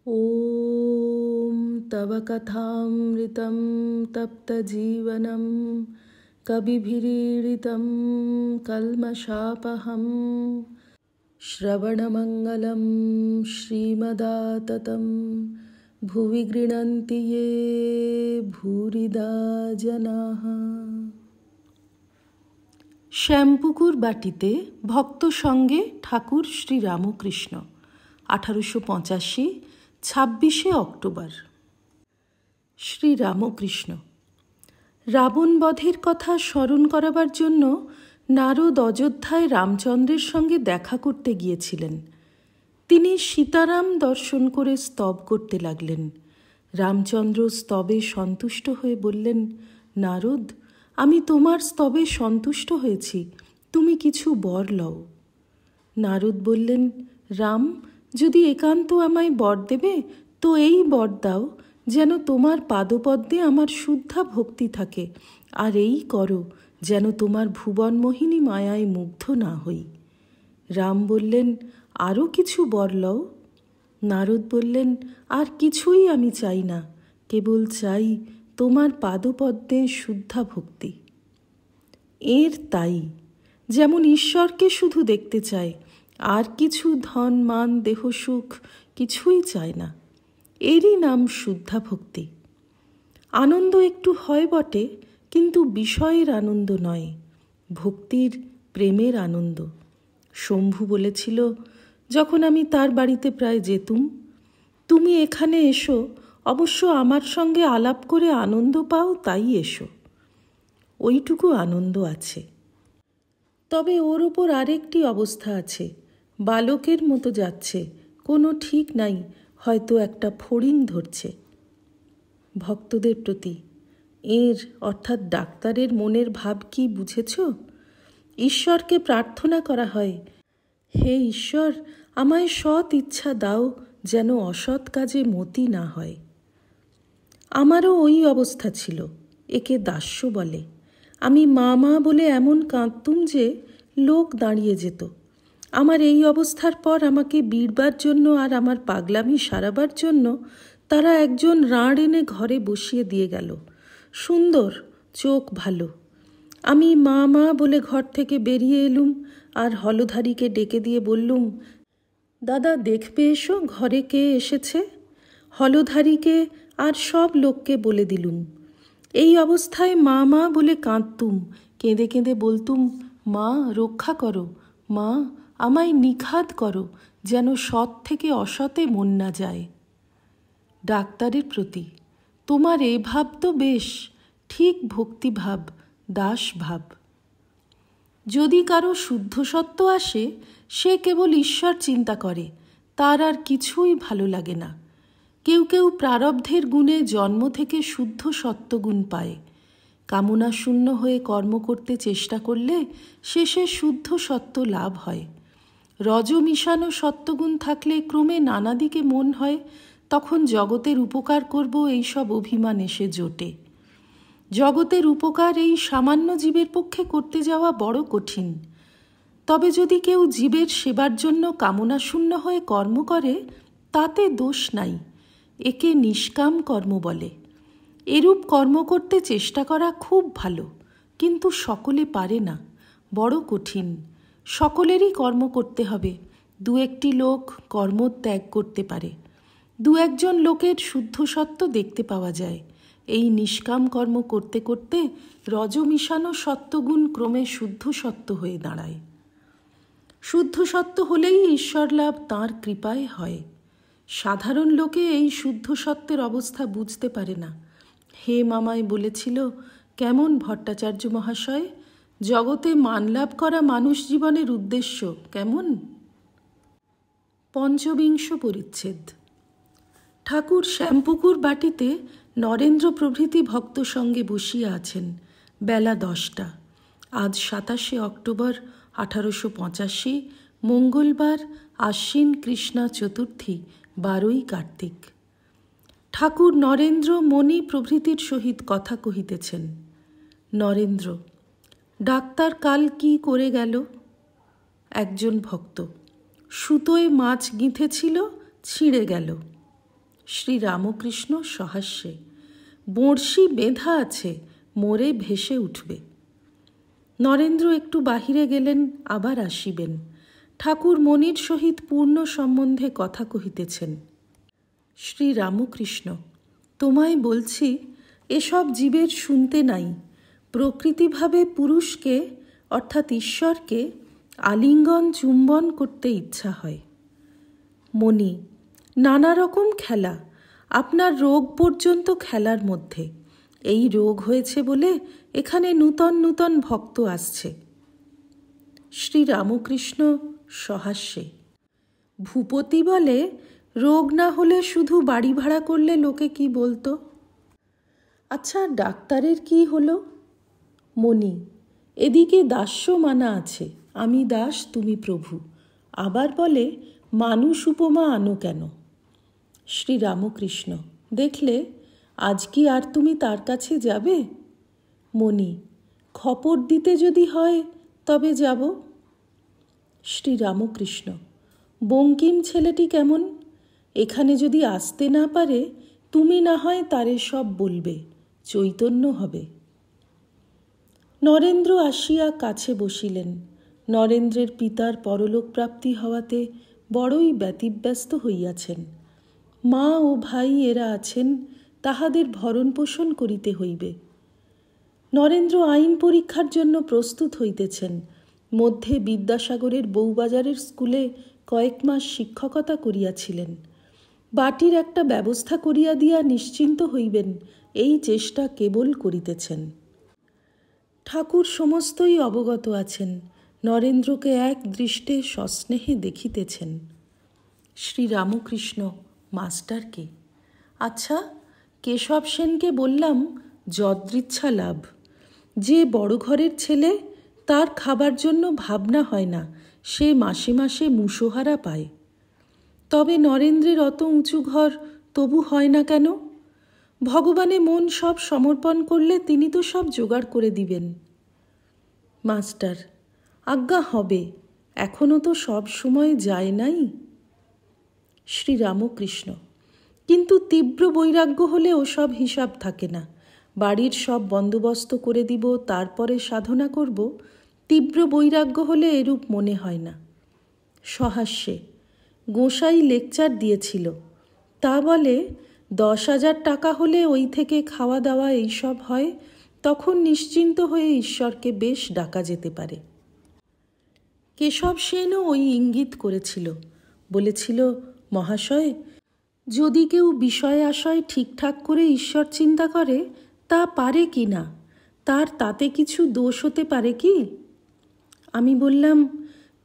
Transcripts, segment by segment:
ॐ तव कथामृतं तप्तजीवनं कविभिरीडितं कल्मषापहं श्रवणमङ्गलं श्रीमदाततं भुवि गृह्णन्ति ये भूरिदा जनाः। শ্যামপুকুর বাটিতে ভক্ত সঙ্গে ঠাকুর শ্রী রামকৃষ্ণ 1885 26 অক্টোবর। শ্রী রামকৃষ্ণ। রাবণ বধের কথা স্মরণ করাবার জন্য নারদ অযোধ্যায় রামচন্দ্রের সঙ্গে দেখা করতে গিয়েছিলেন। তিনি সীতারাম দর্শন করে স্তব করতে লাগলেন। রামচন্দ্র স্তবে সন্তুষ্ট হয়ে বললেন, নারদ, আমি তোমার স্তবে সন্তুষ্ট হয়েছি, তুমি কিছু বর লও। নারদ বললেন, রাম, যদি একান্ত আমায় বর দেবে তো এই বর দাও যেন তোমার পাদপদ্মে আমার শুদ্ধা ভক্তি থাকে, আর এই করো যেন তোমার ভুবনমোহিনী মায়ায় মুগ্ধ না হই। রাম বললেন, আরও কিছু বর লও। নারদ বললেন, আর কিছুই আমি চাই না, কেবল চাই তোমার পাদপদ্মে শুদ্ধা ভক্তি। এর তাই, যেমন ঈশ্বরকে শুধু দেখতে চায়, আর কিছু ধন মান দেহসুখ কিছুই চায় না, এরই নাম শুদ্ধা ভক্তি। আনন্দ একটু হয় বটে, কিন্তু বিষয়ের আনন্দ নয়, ভক্তির প্রেমের আনন্দ। শম্ভু বলেছিল, যখন আমি তার বাড়িতে প্রায় যেতুম, তুমি এখানে এসো, অবশ্য আমার সঙ্গে আলাপ করে আনন্দ পাও, তাই এসো। ওইটুকু আনন্দ আছে। তবে ওর ওপর আরেকটি অবস্থা আছে, বালকের মতো যাচ্ছে, কোনো ঠিক নাই, হয়তো একটা ফড়িং ধরছে। ভক্তদের প্রতি এর অর্থাৎ ডাক্তারের মনের ভাব কি বুঝেছ? ঈশ্বরকে প্রার্থনা করা হয়, হে ঈশ্বর, আমায় সৎ ইচ্ছা দাও যেন অসৎ কাজে মতি না হয়। আমারও ওই অবস্থা ছিল, একে দাস্য বলে। আমি মা মা বলে এমন কাঁদতুম যে লোক দাঁড়িয়ে যেত। আমার এই অবস্থার পর আমাকে বিড়বার জন্য আর আমার পাগলামি সারাবার জন্য তারা একজন রাঁড় এনে ঘরে বসিয়ে দিয়ে গেল। সুন্দর, চোখ ভালো। আমি মা মা বলে ঘর থেকে বেরিয়ে এলুম, আর হলধারীকে ডেকে দিয়ে বললুম, দাদা দেখবে এসো ঘরে কে এসেছে। হলধারীকে আর সব লোককে বলে দিলুম। এই অবস্থায় মা মা বলে কাঁদতুম, কেঁদে কেঁদে বলতুম, মা রক্ষা করো, মা আমায় নিখাদ করো, যেন সৎ থেকে অসতে মন না যায়। ডাক্তারের প্রতি তোমার এ ভাব তো বেশ, ঠিক ভক্তিভাব, দাস ভাব। যদি কারো শুদ্ধ সত্য আসে, সে কেবল ঈশ্বর চিন্তা করে, তার আর কিছুই ভালো লাগে না। কেউ কেউ প্রারব্ধের গুণে জন্ম থেকে শুদ্ধ সত্যগুণ পায়। কামনা শূন্য হয়ে কর্ম করতে চেষ্টা করলে শেষে শুদ্ধ সত্য লাভ হয়। রজ মিশানো সত্যগুণ থাকলে ক্রমে নানা দিকে মন হয়, তখন জগতের উপকার করব এইসব অভিমান এসে জোটে। জগতের উপকার এই সামান্য জীবের পক্ষে করতে যাওয়া বড় কঠিন। তবে যদি কেউ জীবের সেবার জন্য কামনা শূন্য হয়ে কর্ম করে, তাতে দোষ নাই, একে নিষ্কাম কর্ম বলে। এরূপ কর্ম করতে চেষ্টা করা খুব ভালো, কিন্তু সকলে পারে না, বড় কঠিন। সকলেরই কর্ম করতে হবে। দু একটি লোক কর্ম ত্যাগ করতে পারে, দু একজন লোকের শুদ্ধ সত্য দেখতে পাওয়া যায়। এই নিষ্কাম কর্ম করতে করতে রজ মিশানো সত্যগুণ ক্রমে শুদ্ধ সত্য হয়ে দাঁড়ায়। শুদ্ধ সত্য হলেই ঈশ্বর লাভ তাঁর কৃপায় হয়। সাধারণ লোকে এই শুদ্ধ সত্যের অবস্থা বুঝতে পারে না। হে মামায় বলেছিল, কেমন ভট্টাচার্য মহাশয়, জগতে মানলাভ করা মানুষ জীবনের উদ্দেশ্য কেমন? ৫বিংশ পরিচ্ছেদ। ঠাকুর শ্যামপুকুর বাটিতে নরেন্দ্র প্রভৃতি ভক্ত সঙ্গে বসিয়া আছেন। বেলা 10টা। আজ 27 অক্টোবর 1885, মঙ্গলবার, আশ্বিন কৃষ্ণা চতুর্থী, 12ই কার্তিক। ঠাকুর নরেন্দ্র মণি প্রভৃতির সহিত কথা কহিতেছেন। নরেন্দ্র: ডাক্তার কাল কি করে গেল? একজন ভক্ত: সুতোয় মাছ গিঁথেছিল, ছিঁড়ে গেল। শ্রীরামকৃষ্ণ সহাস্যে, বড়শি বেঁধা আছে, মোরে ভেসে উঠবে। নরেন্দ্র একটু বাহিরে গেলেন, আবার আসিবেন। ঠাকুর মনির সহিত পূর্ণ সম্বন্ধে কথা কহিতেছেন। শ্রীরামকৃষ্ণ, তোমায় বলছি, এসব জীবের শুনতে নাই। প্রকৃতিভাবে পুরুষকে অর্থাৎ ঈশ্বরকে আলিঙ্গন চুম্বন করতে ইচ্ছা হয়। মনি, নানা রকম খেলা, আপনার রোগ পর্যন্ত খেলার মধ্যে। এই রোগ হয়েছে বলে এখানে নূতন নূতন ভক্ত আসছে। শ্রীরামকৃষ্ণ সহাস্যে, ভূপতি বলে, রোগ না হলে শুধু বাড়ি ভাড়া করলে লোকে কি বলতো? আচ্ছা, ডাক্তারের কি হলো? মনি, এদিকে দাস্য মানা আছে, আমি দাস তুমি প্রভু। আবার বলে, মানুষ উপমা আনো কেন? শ্রীরামকৃষ্ণ, দেখলে আজ কি আর তুমি তার কাছে যাবে? মনি, খবর দিতে যদি হয় তবে যাব। শ্রীরামকৃষ্ণ, বঙ্কিম ছেলেটি কেমন? এখানে যদি আসতে না পারে, তুমি না হয় তারে সব বলবে, চৈতন্য হবে। নরেন্দ্র আসিয়া কাছে বসিলেন। নরেন্দ্রের পিতার পরলোক প্রাপ্তি হওয়াতে বড়ই ব্যতিব্যস্ত হইয়াছেন। মা ও ভাই এরা আছেন, তাহাদের ভরণ পোষণ করিতে হইবে। নরেন্দ্র আইন পরীক্ষার জন্য প্রস্তুত হইতেছেন। মধ্যে বিদ্যাসাগরের বউবাজারের স্কুলে কয়েক মাস শিক্ষকতা করিয়াছিলেন। বাটির একটা ব্যবস্থা করিয়া দিয়া নিশ্চিন্ত হইবেন, এই চেষ্টা কেবল করিতেছেন। ঠাকুর সমস্তই অবগত আছেন, নরেন্দ্রকে এক দৃষ্টে সস্নেহে দেখিতেছেন। শ্রীরামকৃষ্ণ মাস্টারকে, আচ্ছা, কেশব সেনকে বললাম যদৃচ্ছা লাভ। যে বড় ঘরের ছেলে, তার খাবার জন্য ভাবনা হয় না, সে মাসে মাসে মুষোহারা পায়। তবে নরেন্দ্রের অত উঁচু ঘর, তবু হয় না কেন? ভগবানে মন সব সমর্পণ করলে তিনি তো সব জোগাড় করে দিবেন। মাস্টার, আজ্ঞা হবে, এখনও তো সব সময় যায় নাই। শ্রীরামকৃষ্ণ, কিন্তু তীব্র বৈরাগ্য হলে ওসব হিসাব থাকে না। বাড়ির সব বন্দোবস্ত করে দিব, তারপরে সাধনা করব, তীব্র বৈরাগ্য হলে এরূপ মনে হয় না। সহাস্যে, গোসাই লেকচার দিয়েছিল, তা বলে 10,000 টাকা হলে ওই থেকে খাওয়া দাওয়া এইসব হয়, তখন নিশ্চিন্ত হয়ে ঈশ্বরকে বেশ ডাকা যেতে পারে। কেশব সেনও ওই ইঙ্গিত করেছিল, বলেছিল, মহাশয়, যদি কেউ বিষয় আশয় ঠিকঠাক করে ঈশ্বর চিন্তা করে, তা পারে কি না, তার তাতে কিছু দোষ হতে পারে কি? আমি বললাম,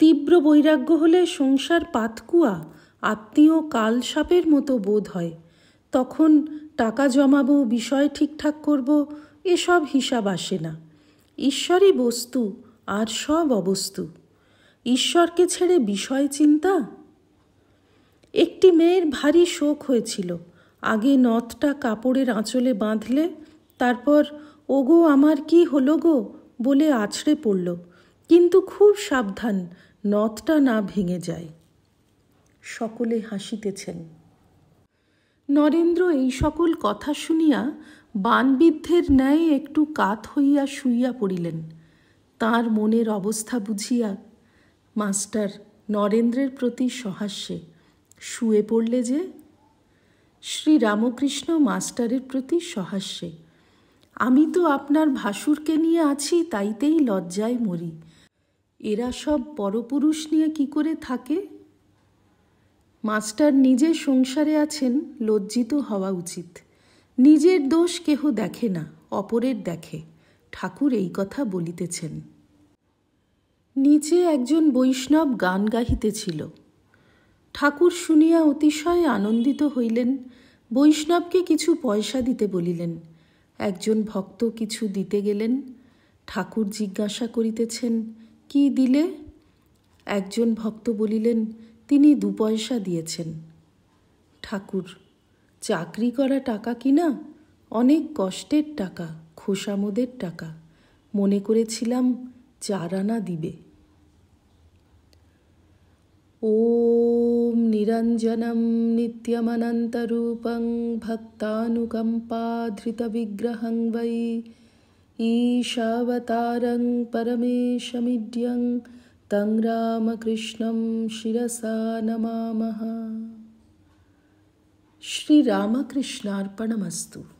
তীব্র বৈরাগ্য হলে সংসার পাতকুয়া, আত্মীয় কাল সাপের মতো বোধ হয়। তখন টাকা জমাবো, বিষয় ঠিকঠাক করব, এসব হিসাব আসে না। ঈশ্বরই বস্তু, আর সব অবস্তু। ঈশ্বরকে ছেড়ে বিষয় চিন্তা? একটি মেয়ের ভারী শোক হয়েছিল। আগে নথটা কাপড়ের আঁচলে বাঁধলে, তারপর ওগো আমার কি হলো গো বলে আছড়ে পড়ল, কিন্তু খুব সাবধান নথটা না ভেঙে যায়। সকলে হাসিতেছেন। নরেন্দ্র এই সকল কথা শুনিয়া বানবিদ্ধের ন্যায় একটু কাত হইয়া শুইয়া পড়িলেন। তাঁর মনের অবস্থা বুঝিয়া মাস্টার নরেন্দ্রের প্রতি সহাস্যে, শুয়ে পড়লে যে? শ্রীরামকৃষ্ণ মাস্টারের প্রতি সহাস্যে, আমি তো আপনার ভাসুরকে নিয়ে আছি, তাইতেই লজ্জায় মরি। এরা সব পরপুরুষ নিয়ে কি করে থাকে? মাস্টার নিজে সংসারে আছেন, লজ্জিত হওয়া উচিত। নিজের দোষ কেহ দেখে না, অপরের দেখে। ঠাকুর এই কথা বলিতেছেন। নিচে একজন বৈষ্ণব গান গাহিতেছিল। ঠাকুর শুনিয়া অতিশয় আনন্দিত হইলেন। বৈষ্ণবকে কিছু পয়সা দিতে বলিলেন। একজন ভক্ত কিছু দিতে গেলেন। ঠাকুর জিজ্ঞাসা করিতেছেন, কি দিলে? একজন ভক্ত বলিলেন, তিনি 2 পয়সা দিয়েছেন। ঠাকুর, চাকরি করা টাকা কিনা? অনেক কষ্টের টাকা, খোসামোদের টাকা। মনে করেছিলাম 4 আনা দিবে। ॐ निरञ्जनं नित्यमनन्तरूपं भक्तानुकम्पाधृतविग्रहं वै ईशावतारं परमेशमिड्यं तं रामकृष्णं शिरसा नमामः। श्री रामकृष्णार्पणमस्तु।